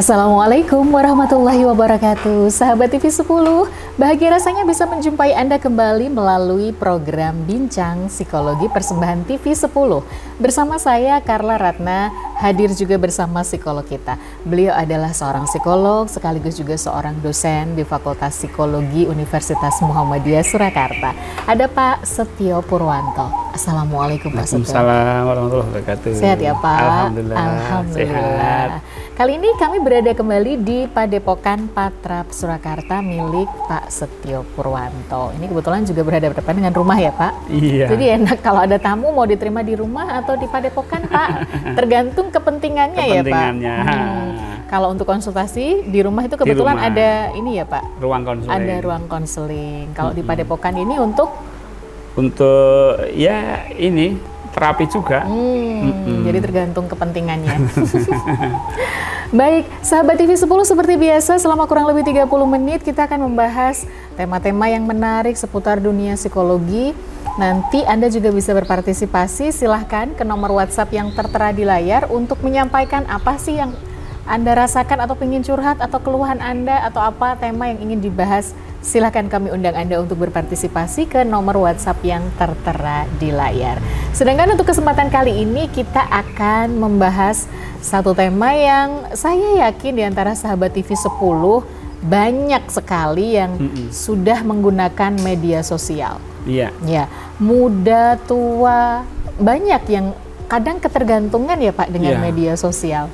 Assalamualaikum warahmatullahi wabarakatuh. Sahabat TV 10, bahagia rasanya bisa menjumpai Anda kembali melalui program Bincang Psikologi Persembahan TV 10. Bersama saya Carla Ratna, hadir juga bersama psikolog kita. Beliau adalah seorang psikolog sekaligus juga seorang dosen di Fakultas Psikologi Universitas Muhammadiyah Surakarta. Ada Pak Setio Purwanto. Assalamualaikum Pak Setio. Waalaikumsalam warahmatullahi wabarakatuh. Sehat ya Pak? Alhamdulillah. Sehat. Kali ini kami berada kembali di Padepokan Patrap Surakarta milik Pak Setio Purwanto. Ini kebetulan juga berhadapan dengan rumah ya Pak? Iya. Jadi enak kalau ada tamu mau diterima di rumah atau di Padepokan Pak. Tergantung kepentingannya ya Pak. Kalau untuk konsultasi di rumah itu kebetulan ada ini ya Pak? Ruang konseling. Ada ruang konseling. Kalau di Padepokan ini untuk ya ini terapi juga. Jadi tergantung kepentingannya. Baik, sahabat TV 10, seperti biasa selama kurang lebih 30 menit kita akan membahas tema-tema yang menarik seputar dunia psikologi. Nanti Anda juga bisa berpartisipasi, silahkan ke nomor WhatsApp yang tertera di layar untuk menyampaikan apa sih yang Anda rasakan atau ingin curhat atau keluhan Anda atau apa tema yang ingin dibahas. Silahkan kami undang Anda untuk berpartisipasi ke nomor WhatsApp yang tertera di layar. Sedangkan untuk kesempatan kali ini kita akan membahas satu tema yang saya yakin di antara sahabat TV 10 banyak sekali yang sudah menggunakan media sosial. Iya. Ya, muda, tua, banyak yang kadang ketergantungan ya Pak dengan media sosial.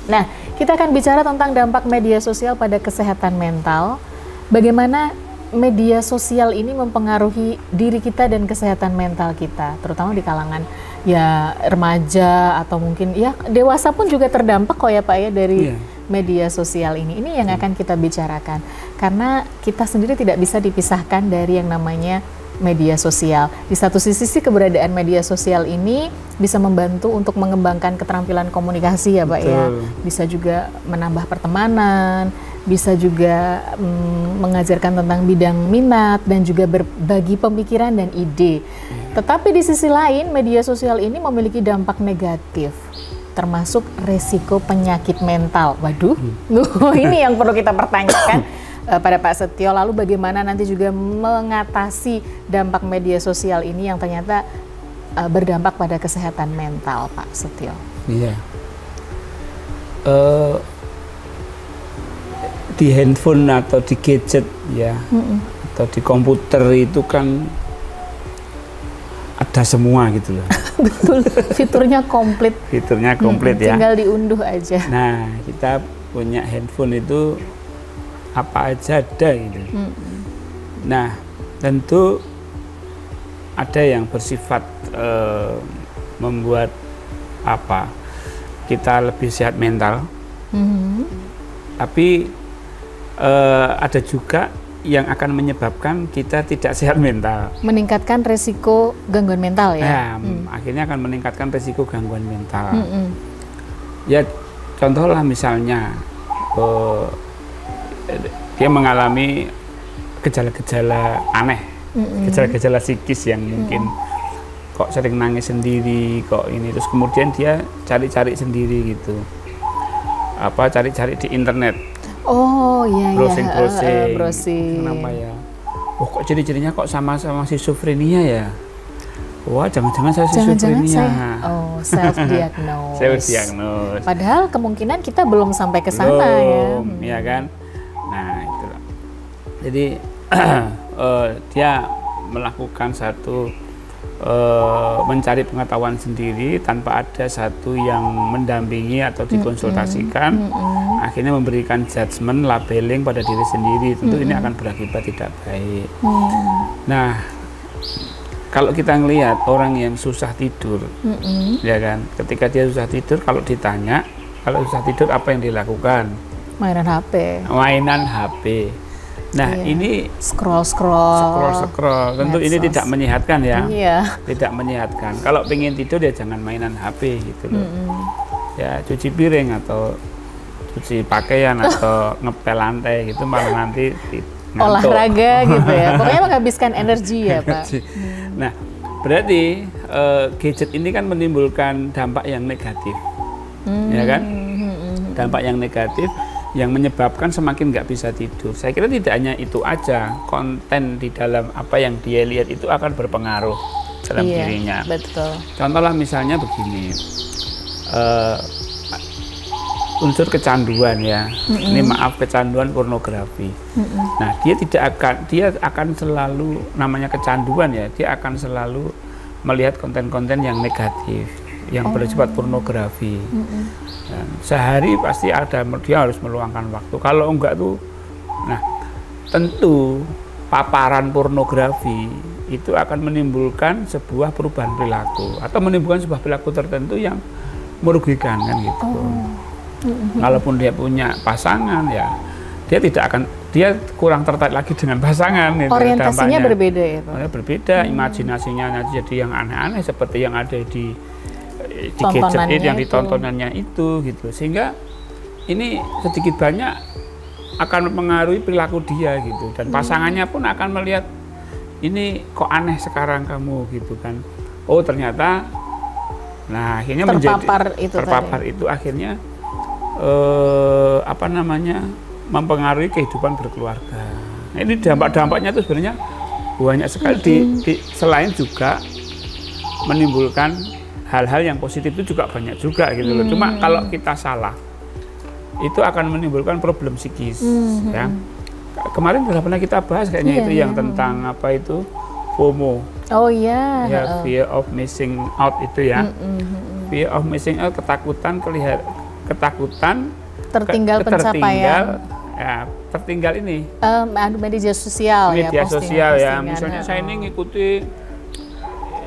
Nah, kita akan bicara tentang dampak media sosial pada kesehatan mental. Bagaimana media sosial ini mempengaruhi diri kita dan kesehatan mental kita, terutama di kalangan ya remaja atau mungkin ya dewasa pun juga terdampak kok ya Pak ya dari media sosial ini. Ini yang akan kita bicarakan karena kita sendiri tidak bisa dipisahkan dari yang namanya media sosial. Di satu sisi keberadaan media sosial ini bisa membantu untuk mengembangkan keterampilan komunikasi ya Pak ya. Bisa juga menambah pertemanan, bisa juga mengajarkan tentang bidang minat dan juga berbagi pemikiran dan ide. Tetapi di sisi lain media sosial ini memiliki dampak negatif, termasuk resiko penyakit mental. Waduh, ini yang perlu kita pertanyakan pada Pak Setio. Lalu bagaimana nanti juga mengatasi dampak media sosial ini yang ternyata berdampak pada kesehatan mental, Pak Setio? Iya. Di handphone atau di gadget ya, atau di komputer itu kan ada semua gitu loh. Betul, fiturnya komplit. Fiturnya komplit ya. Tinggal diunduh aja. Nah, kita punya handphone itu apa aja ada gitu. Nah, tentu ada yang bersifat membuat apa kita lebih sehat mental. Tapi ada juga yang akan menyebabkan kita tidak sehat mental. Meningkatkan resiko gangguan mental ya? Akhirnya akan meningkatkan resiko gangguan mental. Ya contohlah misalnya dia mengalami gejala-gejala aneh, gejala-gejala psikis yang mungkin kok sering nangis sendiri, kok ini, terus kemudian dia cari-cari sendiri gitu. Cari-cari di internet. Oh iya, browsing. Kenapa ya? Oh kok ciri-cirinya kok sama-sama schizophrenia ya? Wah jangan-jangan saya schizophrenia. Self-diagnose. Self-diagnose. Padahal kemungkinan kita belum sampai ke sana ya kan? Nah itulah. Jadi dia melakukan satu mencari pengetahuan sendiri tanpa ada satu yang mendampingi atau dikonsultasikan, akhirnya memberikan judgement, labeling pada diri sendiri. Tentu ini akan berakibat tidak baik. Nah, kalau kita ngelihat orang yang susah tidur, ya kan, ketika dia susah tidur, kalau ditanya, kalau susah tidur apa yang dilakukan? Mainan HP. Mainan HP. Nah ini scroll. Tentu ini tidak menyehatkan ya. Tidak menyehatkan. Kalau pengen tidur ya jangan mainan HP gitu loh. Ya cuci piring atau cuci pakaian atau ngepel lantai gitu, malah nanti ngantuk. Olahraga gitu ya. Pokoknya menghabiskan energi ya Pak. Nah berarti gadget ini kan menimbulkan dampak yang negatif, ya kan? dampak yang negatif yang menyebabkan semakin nggak bisa tidur. Saya kira tidak hanya itu aja, konten di dalam apa yang dia lihat itu akan berpengaruh dalam dirinya. Betul. Contohlah misalnya begini, unsur kecanduan ya. Ini maaf, kecanduan pornografi. Nah, dia akan selalu, namanya kecanduan ya, dia akan selalu melihat konten-konten yang negatif, yang bersifat pornografi. Dan sehari pasti dia harus meluangkan waktu. Kalau enggak tuh, nah tentu paparan pornografi itu akan menimbulkan sebuah perubahan perilaku atau menimbulkan sebuah perilaku tertentu yang merugikan kan gitu. Walaupun dia punya pasangan ya, dia kurang tertarik lagi dengan pasangan. Orientasinya berbeda ya Pak? Berbeda, imajinasinya jadi yang aneh-aneh seperti yang ada di gadget yang ditontonannya itu gitu, sehingga ini sedikit banyak akan mempengaruhi perilaku dia gitu, dan pasangannya pun akan melihat ini kok aneh sekarang kamu gitu kan, oh ternyata, nah akhirnya terpapar itu akhirnya mempengaruhi kehidupan berkeluarga. Nah, ini dampak-dampaknya itu sebenarnya banyak sekali, selain juga menimbulkan hal-hal yang positif itu juga banyak juga gitu loh. Cuma kalau kita salah, itu akan menimbulkan problem psikis. Ya. Kemarin sudah pernah kita bahas kayaknya yang tentang apa itu FOMO. Oh iya. Ya, fear of missing out itu ya. Fear of missing out, ketakutan tertinggal pencapaian. Ya, tertinggal ini. Media sosial ya. Media sosial ya. Misalnya saya ini ngikuti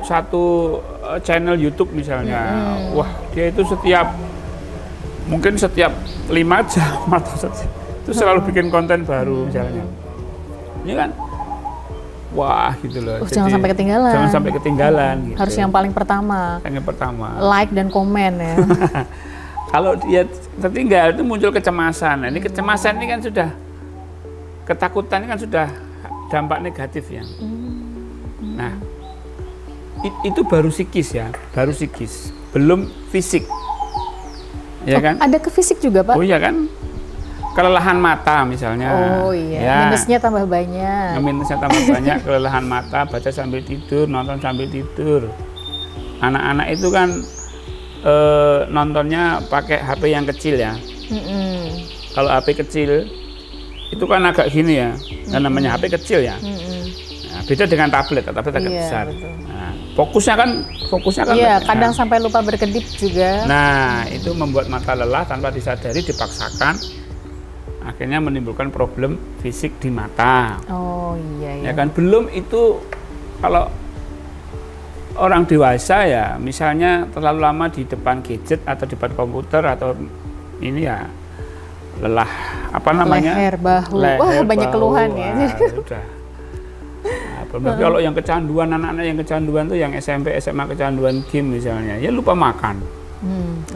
satu channel YouTube misalnya, wah dia itu mungkin setiap 5 jam atau itu selalu bikin konten baru misalnya. Ini kan, wah gitu loh. Jangan sampai ketinggalan. Jangan sampai ketinggalan. Gitu. Harus yang paling pertama. Yang pertama. Like dan komen ya. Kalau dia tertinggal itu muncul kecemasan. Nah, ini kecemasan ini kan sudah, ketakutan ini kan sudah dampak negatif ya. Nah, itu baru psikis ya, belum fisik, ya kan? Ada ke fisik juga Pak? Oh iya kan, kelelahan mata misalnya. Oh iya, ya. Minusnya tambah banyak. Minusnya tambah banyak, kelelahan mata, baca sambil tidur, nonton sambil tidur. Anak-anak itu kan nontonnya pakai HP yang kecil ya. Kalau HP kecil itu kan agak gini ya, namanya HP kecil ya. Nah, beda dengan tablet agak besar. Nah, fokusnya kan iya, kadang sampai lupa berkedip juga. Nah, itu membuat mata lelah tanpa disadari, dipaksakan, akhirnya menimbulkan problem fisik di mata. Oh iya. Ya kan, belum itu kalau orang dewasa ya, misalnya terlalu lama di depan gadget atau di depan komputer atau ini ya lelah leher, bahu. Wah, banyak keluhan ya. Udah. Tapi kalau yang kecanduan, anak-anak yang kecanduan tuh yang SMP, SMA kecanduan game misalnya, ya lupa makan,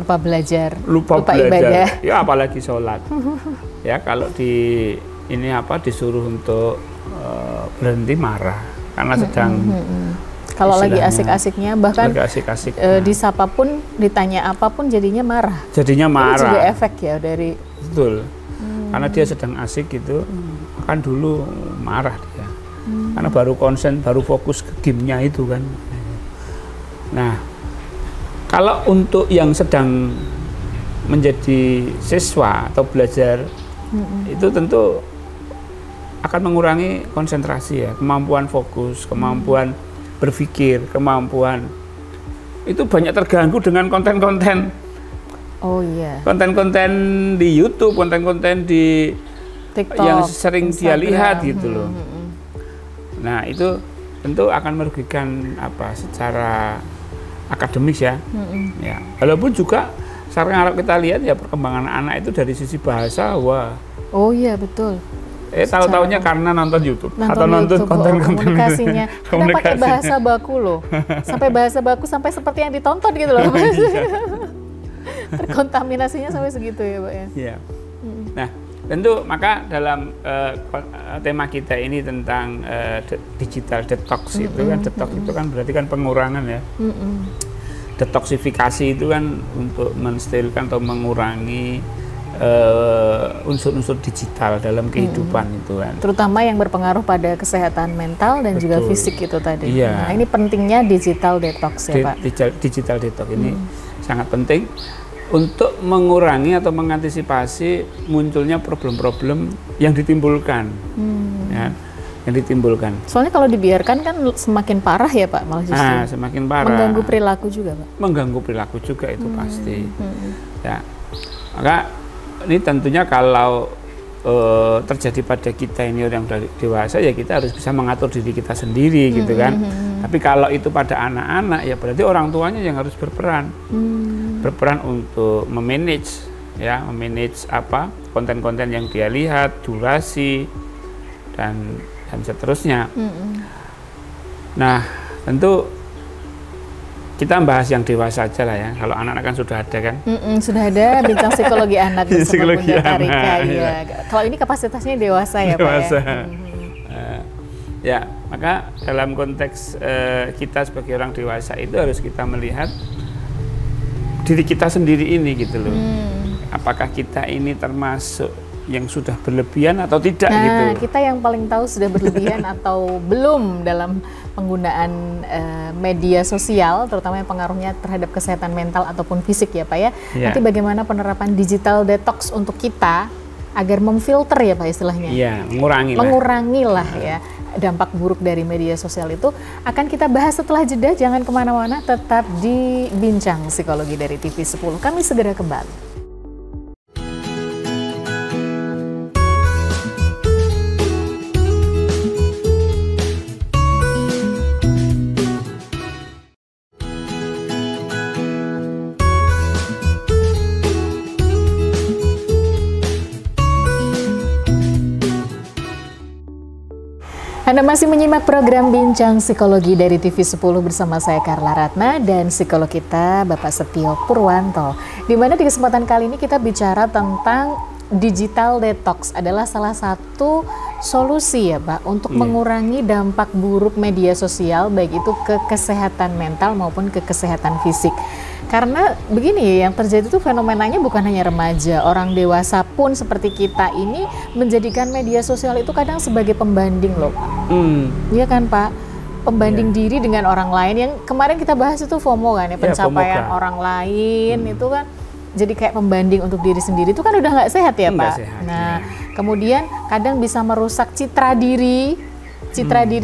lupa belajar, lupa ibadah, ya apalagi sholat. Ya kalau disuruh untuk berhenti marah karena sedang kalau lagi asik-asiknya, bahkan disapa pun, ditanya apapun jadinya marah. Itu juga efek ya dari. Betul. Karena dia sedang asik gitu, kan dulu marah dia. Karena baru fokus ke gamenya itu kan. Nah, kalau untuk yang sedang menjadi siswa atau belajar, itu tentu akan mengurangi konsentrasi ya, kemampuan fokus, kemampuan berpikir, kemampuan itu banyak terganggu dengan konten-konten. Oh iya. Konten-konten di YouTube, konten-konten di TikTok, yang sering Instagram, dia lihat gitu loh. Nah, itu tentu akan merugikan secara akademis ya. Ya. Walaupun juga sekarang kalau kita lihat ya perkembangan anak itu dari sisi bahasa, wah. Oh iya, betul. Tahu-taunya karena nonton YouTube atau nonton konten-konten komunikasinya. Kita pakai bahasa baku loh. Sampai bahasa baku sampai seperti yang ditonton gitu loh. Terkontaminasinya sampai segitu ya, Pak ya. Iya. Nah, tentu maka dalam tema kita ini tentang digital detox itu kan, detox itu kan berarti kan pengurangan ya. Detoksifikasi itu kan untuk mensterilkan atau mengurangi unsur-unsur digital dalam kehidupan itu kan. Terutama yang berpengaruh pada kesehatan mental dan juga fisik itu tadi. Iya. Nah, ini pentingnya digital detox ya Pak. Digital detox ini sangat penting untuk mengurangi atau mengantisipasi munculnya problem-problem yang ditimbulkan. Ya, yang ditimbulkan. Soalnya kalau dibiarkan kan semakin parah ya Pak, malah justru. Nah, semakin parah. Mengganggu perilaku juga Pak. Mengganggu perilaku juga itu pasti. Ya, maka ini tentunya kalau terjadi pada kita ini orang dewasa, ya kita harus bisa mengatur diri kita sendiri gitu kan. Tapi kalau itu pada anak-anak, ya berarti orang tuanya yang harus berperan. Berperan untuk memanage ya, memanage apa konten-konten yang dia lihat, durasi dan seterusnya. Nah, tentu kita bahas yang dewasa aja lah ya. Kalau anak-anak kan sudah ada kan? Sudah ada bincang psikologi anak bersama Psikologi Bunda Karika. anak, Ya. Kalau ini kapasitasnya dewasa ya dewasa. Pak ya? Ya, maka dalam konteks kita sebagai orang dewasa itu harus kita melihat diri kita sendiri ini gitu loh. Apakah kita ini termasuk yang sudah berlebihan atau tidak gitu? Nah, kita yang paling tahu sudah berlebihan atau belum dalam penggunaan media sosial, terutama yang pengaruhnya terhadap kesehatan mental ataupun fisik ya Pak ya. Nanti bagaimana penerapan digital detox untuk kita agar memfilter ya Pak istilahnya? Iya, mengurangi lah ya dampak buruk dari media sosial itu. Akan kita bahas setelah jeda, jangan kemana-mana, tetap di Bincang Psikologi dari TV10. Kami segera kembali. Anda masih menyimak program Bincang Psikologi dari TV10 bersama saya Carla Ratna dan psikolog kita Bapak Setio Purwanto. Di mana di kesempatan kali ini kita bicara tentang digital detox adalah salah satu solusi ya Pak untuk mengurangi dampak buruk media sosial, baik itu ke kesehatan mental maupun ke kesehatan fisik. Karena begini, yang terjadi itu fenomenanya bukan hanya remaja, orang dewasa pun seperti kita ini menjadikan media sosial itu kadang sebagai pembanding loh Pak. Iya kan Pak? Pembanding diri dengan orang lain, yang kemarin kita bahas itu FOMO kan ya, pencapaian orang lain itu kan jadi kayak pembanding untuk diri sendiri, itu kan udah nggak sehat ya Pak. Nah, kemudian kadang bisa merusak citra diri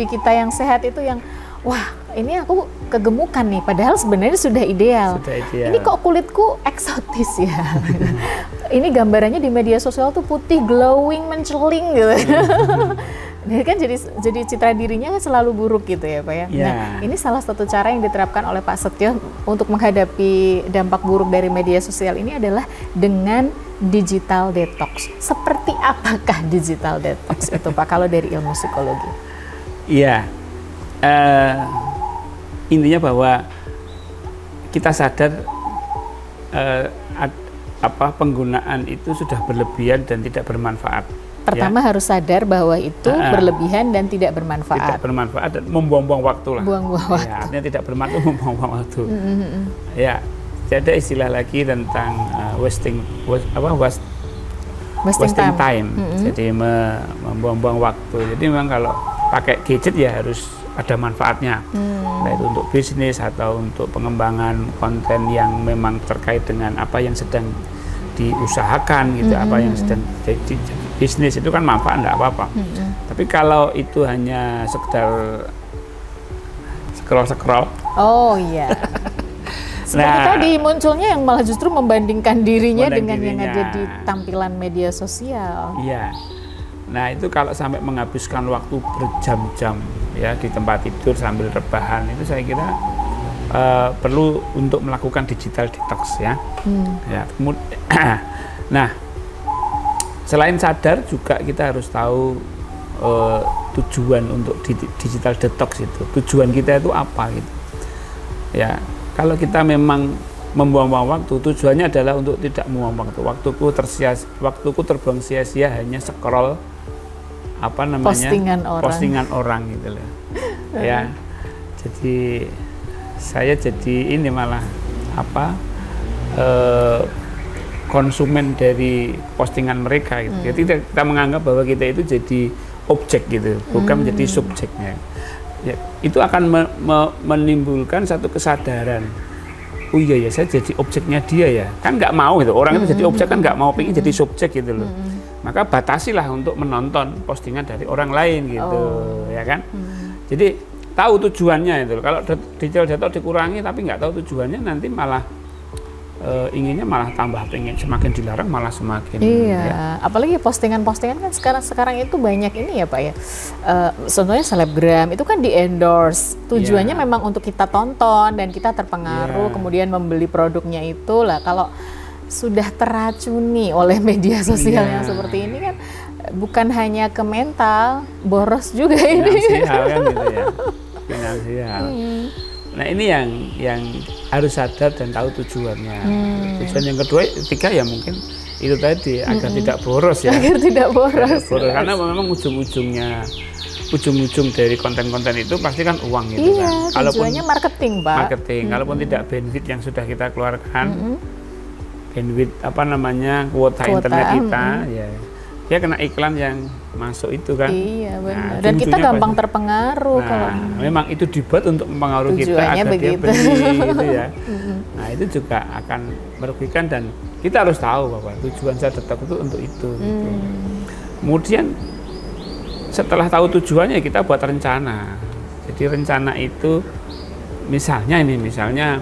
kita yang sehat itu yang wah ini aku kegemukan nih, padahal sebenarnya sudah ideal. Ini kok kulitku eksotis ya. Ini gambarannya di media sosial tuh putih, glowing, menceling gitu. Jadi kan jadi citra dirinya kan selalu buruk gitu ya Pak ya. Nah, ini salah satu cara yang diterapkan oleh Pak Setio untuk menghadapi dampak buruk dari media sosial ini adalah dengan digital detox. Seperti apakah digital detox itu Pak kalau dari ilmu psikologi? Iya. Intinya bahwa kita sadar penggunaan itu sudah berlebihan dan tidak bermanfaat. Pertama harus sadar bahwa itu berlebihan dan tidak bermanfaat. Tidak bermanfaat dan membuang-buang waktu lah. Buang-buang waktu. Ya, artinya tidak bermanfaat, membuang-buang waktu. Ya, tidak ada istilah lagi tentang wasting time. Jadi membuang-buang waktu. Jadi memang kalau pakai gadget ya harus ada manfaatnya, baik itu untuk bisnis atau untuk pengembangan konten yang memang terkait dengan apa yang sedang diusahakan gitu, apa yang sedang jadi bisnis itu kan manfaat, enggak apa-apa. Tapi kalau itu hanya sekedar scroll. Oh iya. Seperti tadi munculnya yang malah justru membandingkan dirinya dengan yang ada di tampilan media sosial. Iya. Nah itu kalau sampai menghabiskan waktu berjam-jam ya di tempat tidur sambil rebahan, itu saya kira perlu untuk melakukan digital detox ya. Ya nah selain sadar juga kita harus tahu tujuan untuk digital detox itu. Tujuan kita itu apa gitu. Ya kalau kita memang membuang-buang waktu, tujuannya adalah untuk tidak membuang waktu. Waktuku terbuang sia-sia hanya scroll postingan orang gitu loh. Ya. Jadi saya jadi ini malah konsumen dari postingan mereka gitu. Jadi kita menganggap bahwa kita itu jadi objek gitu, bukan menjadi subjeknya. Ya, itu akan menimbulkan satu kesadaran. Oh iya ya, saya jadi objeknya dia ya. Kan nggak mau gitu. Orang itu jadi objek kan nggak mau, pengen jadi subjek gitu loh. Maka batasilah untuk menonton postingan dari orang lain gitu, ya kan? Jadi tahu tujuannya itu. Kalau detail dikurangi tapi nggak tahu tujuannya, nanti malah inginnya malah tambah pengen, semakin dilarang malah semakin. Iya, ya. Apalagi postingan-postingan kan sekarang itu banyak ini ya Pak ya. Contohnya selebgram itu kan di endorse. Tujuannya memang untuk kita tonton dan kita terpengaruh, kemudian membeli produknya itu lah. Kalau sudah teracuni oleh media sosial yang seperti ini kan, bukan hanya ke mental, boros juga ini. Finansial kan gitu ya. Finansial. Nah ini yang harus sadar dan tahu tujuannya. Tujuan yang kedua, ketiga ya mungkin itu tadi agar tidak boros ya. Agar tidak boros. Karena memang ujung-ujung dari konten-konten itu pasti kan uang gitu kan. Iya, tujuannya marketing Pak. Marketing. Kalaupun tidak bandwidth yang sudah kita keluarkan, bandwidth apa namanya kuota internet kita, ya kena iklan yang masuk itu kan. Iya benar. Dan kita gampang terpengaruh kalau memang itu dibuat untuk mempengaruhi kita agar dia beli gitu ya. Nah itu juga akan merugikan dan kita harus tahu bahwa tujuan saya tetap itu untuk itu. Gitu. Kemudian setelah tahu tujuannya kita buat rencana. Jadi rencana itu misalnya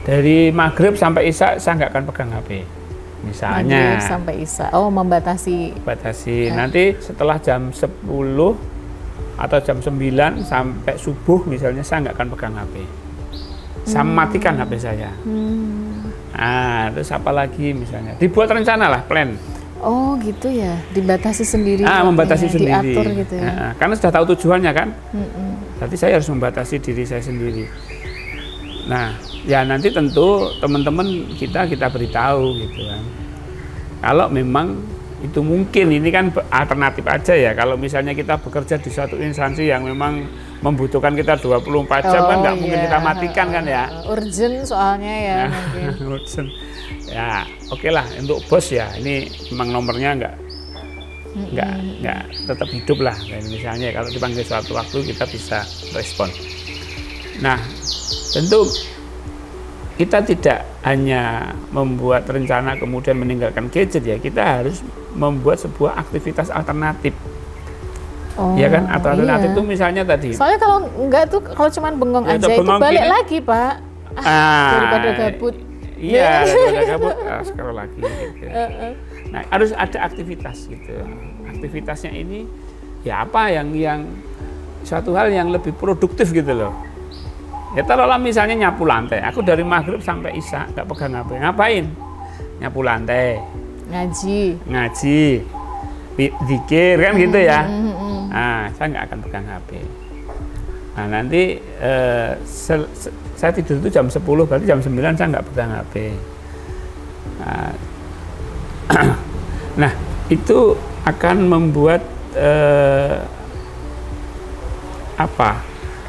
dari maghrib sampai isya saya nggak akan pegang HP. Misalnya maghrib sampai isya. Oh, membatasi. Nanti setelah jam 10 atau jam 9 sampai subuh misalnya saya nggak akan pegang HP. Saya matikan HP saya. Nah, terus apa lagi misalnya? Dibuat rencana lah, plan. Oh, gitu ya. Dibatasi sendiri. Membatasi sendiri. Diatur gitu ya. Karena sudah tahu tujuannya kan. Berarti saya harus membatasi diri saya sendiri. Nah, ya nanti tentu teman-teman kita beritahu gitu kan. Kalau memang itu mungkin, ini kan alternatif aja ya. Kalau misalnya kita bekerja di suatu instansi yang memang membutuhkan kita 24 jam kan nggak mungkin kita matikan kan ya. Urgent soalnya ya. Urgent. Ya, oke lah untuk bos ya. Ini memang nomornya nggak tetap hidup lah. Misalnya kalau dipanggil suatu waktu kita bisa respon. Nah, tentu kita tidak hanya membuat rencana kemudian meninggalkan gadget ya, kita harus membuat sebuah aktivitas alternatif. Ya kan? Atau alternatif itu misalnya tadi. Soalnya kalau enggak tuh kalau cuman bengong aja itu balik lagi, Pak. Daripada gabut. Iya, daripada gabut, scroll lagi gitu. Nah, harus ada aktivitas gitu. Aktivitasnya ini ya apa yang suatu hal yang lebih produktif gitu loh. Ya taruhlah misalnya nyapu lantai, aku dari maghrib sampai isya nggak pegang HP, ngapain? Nyapu lantai, ngaji, zikir kan gitu ya. Nah, saya nggak akan pegang HP. Nah nanti saya tidur itu jam 10, berarti jam 9 saya nggak pegang HP. Nah itu akan membuat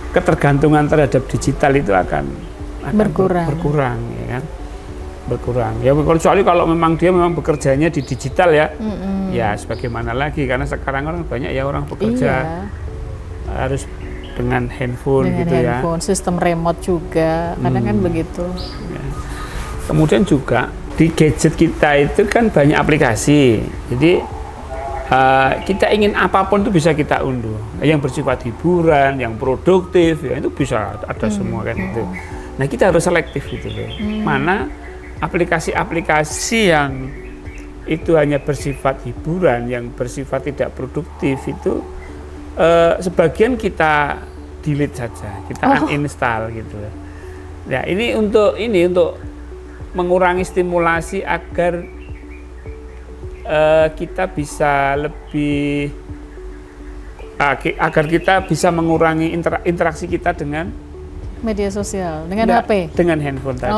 ketergantungan terhadap digital itu akan berkurang ya kan, berkurang ya, kecuali kalau memang dia bekerjanya di digital ya. Ya sebagaimana lagi, karena sekarang orang banyak ya orang bekerja harus dengan handphone gitu ya, sistem remote juga kadang kan begitu ya. Kemudian juga di gadget kita itu kan banyak aplikasi, jadi kita ingin apapun itu bisa kita unduh, yang bersifat hiburan, yang produktif, ya itu bisa ada semua kan itu. Nah kita harus selektif gitu loh, mana aplikasi-aplikasi yang itu hanya bersifat hiburan, yang bersifat tidak produktif itu sebagian kita delete saja, kita uninstall gitu. Ya ini untuk mengurangi stimulasi agar kita bisa lebih agar kita bisa mengurangi interaksi kita dengan media sosial, dengan HP, dengan handphone tadi.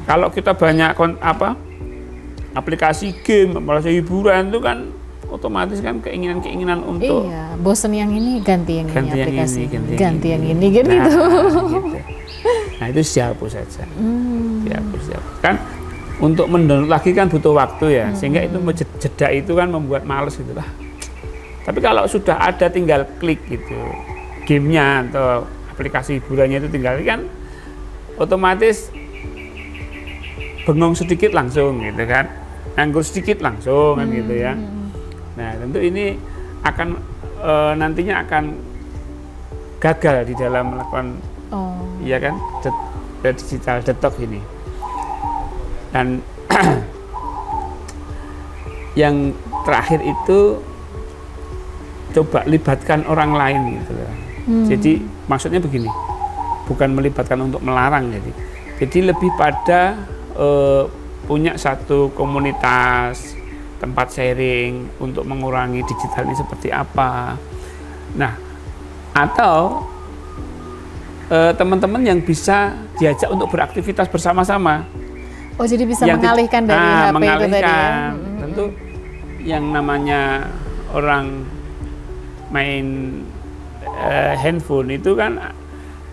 Kalau kita banyak aplikasi game, aplikasi hiburan itu kan otomatis kan keinginan untuk bosen yang ini ganti yang ini aplikasi, ganti yang ini gitu. Nah itu dihapus saja, dihapus kan. untuk mendownload lagi kan butuh waktu ya, sehingga itu jeda itu kan membuat males gitu lah. Tapi kalau sudah ada tinggal klik gitu, gamenya atau aplikasi hiburannya itu tinggal kan otomatis bengong sedikit langsung gitu kan, nganggur sedikit langsung kan gitu ya. Nah tentu ini akan nantinya akan gagal di dalam melakukan ya kan digital detox ini. Dan yang terakhir itu coba libatkan orang lain gitu loh. Jadi maksudnya begini, bukan melibatkan untuk melarang, jadi lebih pada punya satu komunitas tempat sharing untuk mengurangi digital ini seperti apa. Nah, atau teman-teman yang bisa diajak untuk beraktivitas bersama-sama. Oh, jadi bisa mengalihkan dari HP itu tadi ya? Tentu yang namanya orang main handphone itu kan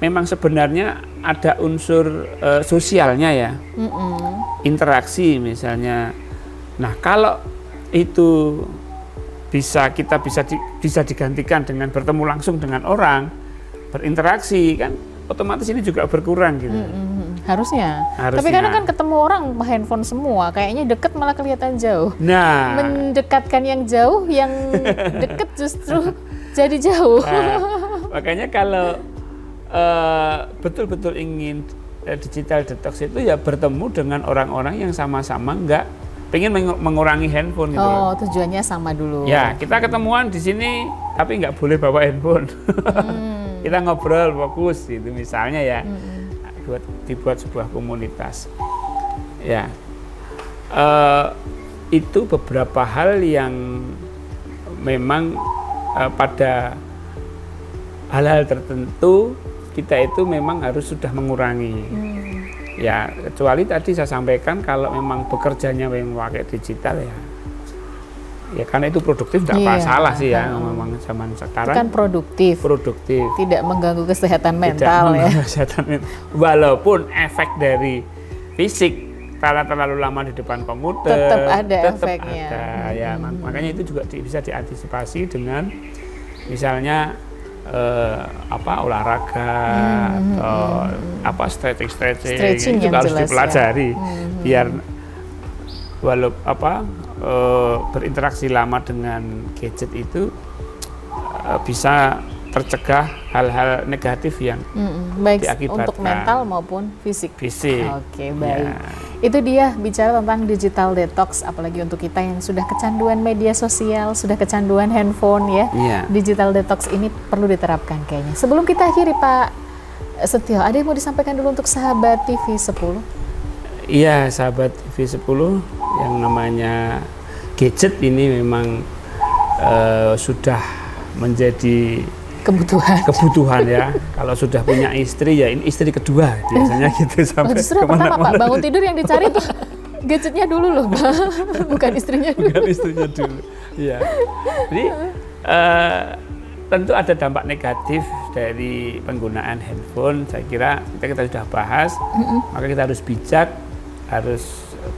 memang sebenarnya ada unsur sosialnya ya, interaksi misalnya. Nah kalau itu bisa digantikan dengan bertemu langsung dengan orang, berinteraksi kan, otomatis ini juga berkurang gitu. Harusnya. Tapi kadang kan ketemu orang handphone semua, kayaknya deket malah kelihatan jauh. Nah, mendekatkan yang jauh, yang deket justru jadi jauh. Nah, makanya kalau betul-betul ingin digital detox itu ya bertemu dengan orang-orang yang sama-sama nggak pengen mengurangi handphone gitu. Oh, tujuannya sama dulu. Ya, kita ketemuan di sini tapi nggak boleh bawa handphone. Kita ngobrol fokus gitu misalnya ya. Dibuat sebuah komunitas. Ya. Itu beberapa hal yang memang pada hal-hal tertentu kita itu memang harus sudah mengurangi. Ya, kecuali tadi saya sampaikan kalau memang bekerjanya memang pakai digital ya karena itu produktif tidak masalah sih ya, memang zaman sekarang itu kan produktif tidak mengganggu kesehatan mental ya. Walaupun efek dari fisik karena terlalu lama di depan komputer tetap ada efeknya ya. Makanya itu juga bisa diantisipasi dengan misalnya olahraga atau stretching itu harus dipelajari biar berinteraksi lama dengan gadget itu bisa tercegah hal-hal negatif yang baik diakibatkan untuk mental maupun fisik. Oke, baik. Ya. Itu dia bicara tentang digital detox, apalagi untuk kita yang sudah kecanduan media sosial, sudah kecanduan handphone ya. Digital detox ini perlu diterapkan kayaknya. Sebelum kita akhiri Pak Setio, ada yang mau disampaikan dulu untuk sahabat TV 10? Iya, sahabat TV 10 yang namanya gadget ini memang sudah menjadi kebutuhan ya. Kalau sudah punya istri ya ini istri kedua biasanya gitu sampai justru pertama Pak, bangun tidur yang dicari tuh gadgetnya dulu loh Pak, bukan istrinya dulu. Bukan istrinya dulu. Iya. Jadi tentu ada dampak negatif dari penggunaan handphone. Saya kira kita sudah bahas, maka kita harus bijak, harus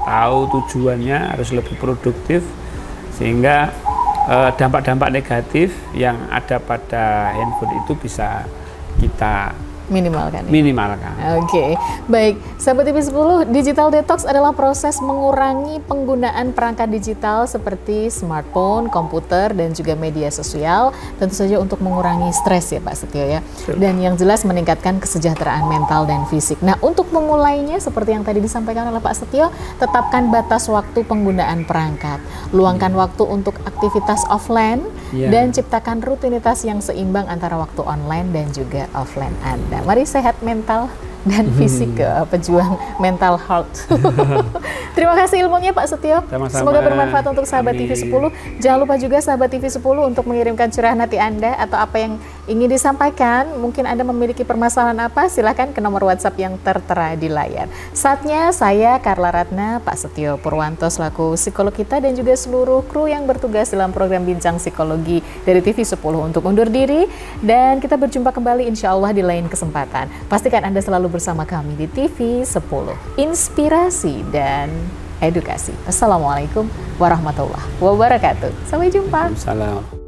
tahu tujuannya, harus lebih produktif sehingga dampak-dampak negatif yang ada pada handphone itu bisa kita minimalkan. Oke. Baik, sahabat TV 10, digital detox adalah proses mengurangi penggunaan perangkat digital seperti smartphone, komputer, dan juga media sosial, tentu saja untuk mengurangi stres ya Pak Setio ya. Dan yang jelas meningkatkan kesejahteraan mental dan fisik. Nah, untuk memulainya seperti yang tadi disampaikan oleh Pak Setio, tetapkan batas waktu penggunaan perangkat, luangkan waktu untuk aktivitas offline, dan ciptakan rutinitas yang seimbang antara waktu online dan juga offline Anda. Mari sehat mental dan fisik pejuang mental health. Terima kasih ilmunya Pak Setio. Sama-sama. Semoga bermanfaat untuk sahabat TV 10. Jangan lupa juga sahabat TV 10 untuk mengirimkan curahan hati Anda atau apa yang ingin disampaikan. Mungkin Anda memiliki permasalahan apa, silahkan ke nomor WhatsApp yang tertera di layar. Saatnya saya Carla Ratna, Pak Setio Purwanto selaku psikolog kita dan juga seluruh kru yang bertugas dalam program Bincang Psikologi dari TV 10 untuk undur diri dan kita berjumpa kembali insya Allah di lain kesempatan. Pastikan Anda selalu bersama kami di TV 10, inspirasi dan edukasi. Assalamualaikum warahmatullahi wabarakatuh. Sampai jumpa. Waalaikumsalam.